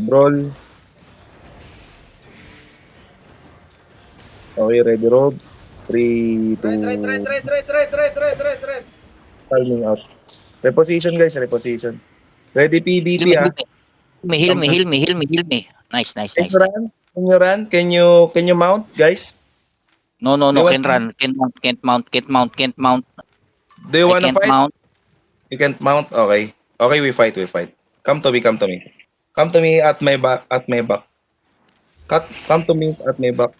Brawl. Okay, ready, Rob. 3, 2, Red. timing out. Reposition, guys, reposition. Ready, Heal PDP, me, ah. heal Come, me, come. heal me, heal me, heal me, heal me. Nice, nice, Can nice. you run? Can you run? Can you mount, guys? No, no, Do no, you want can to, run, can't mount, can't mount, can't mount, can't mount. do you I want to can't fight? mount. You can't mount? Okay. Okay, we fight, we fight. Come to me, come to me. Come to me at my back, at my back. Come to me at my back.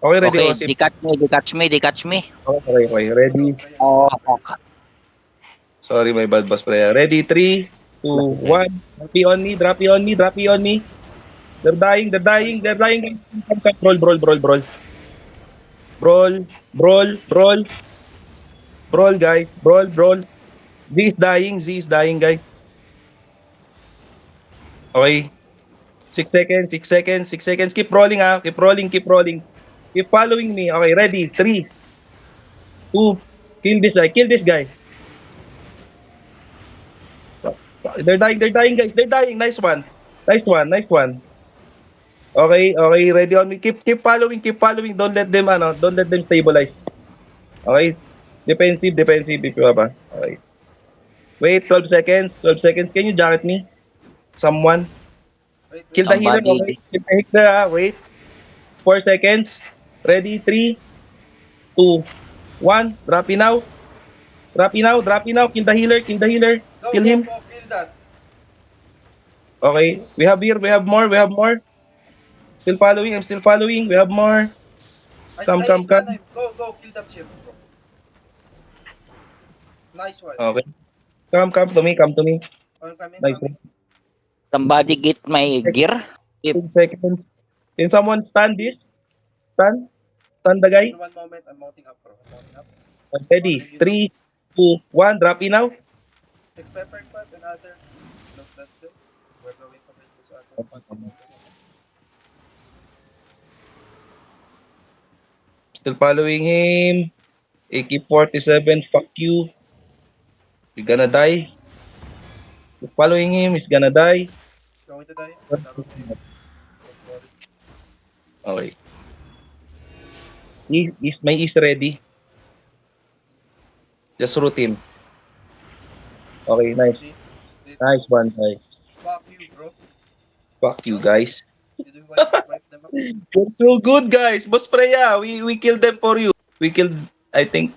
Okay, ready, Okay, Osip. they catch me, they catch me, they catch me. Okay. Ready? Oh, fuck. Sorry, my bad, boss player. Ready? 3, 2, 1. Drop you on me, drop you on me. They're dying, guys. Come. Brawl. Brawl, guys. Brawl. Z is dying, guys. Okay. 6 seconds, 6 seconds, 6 seconds. Keep rolling, ah. Keep rolling. Keep following me. Okay, ready? 3, 2, kill this guy. They're dying, guys. They're dying. Nice one. Okay, ready on me. Keep following. Don't let them stabilize. Okay? Defensive if you have, ah. Okay. Wait, 12 seconds. 12 seconds. Can you jacket me? Someone. Kill the healer, Somebody, okay? Kill the healer, ah. Wait. 4 seconds. Ready? 3, 2, 1. Drop in now. Kill the healer. Kill him. Kill that. Okay. We have more. Still following. I'm still following. We have more. I Come. stun him. Go, kill that shit, bro. Nice one. Okay. Come to me. I'm Nice. coming. somebody get my gear. If 10 seconds. Can someone stand this? Stand? Stand the guy? In one moment, I'm mounting up, bro. I'm mounting up. Ready? 3, 2, 1. Drop in now. Six pepper pot, another. Look, that's it. We're going to make this other pot. Still following him. AK-47, fuck you. You're gonna die. Keep following him. He's gonna die. He's going to die. I'm down with him. Don't worry. Okay. My is ready. Just root him. Okay, nice. See? Split. Nice one, guys. Fuck you, bro. Fuck you, guys. Did we wipe them up? You're so good, guys. Boss Preya, we killed them for you. We killed, I think,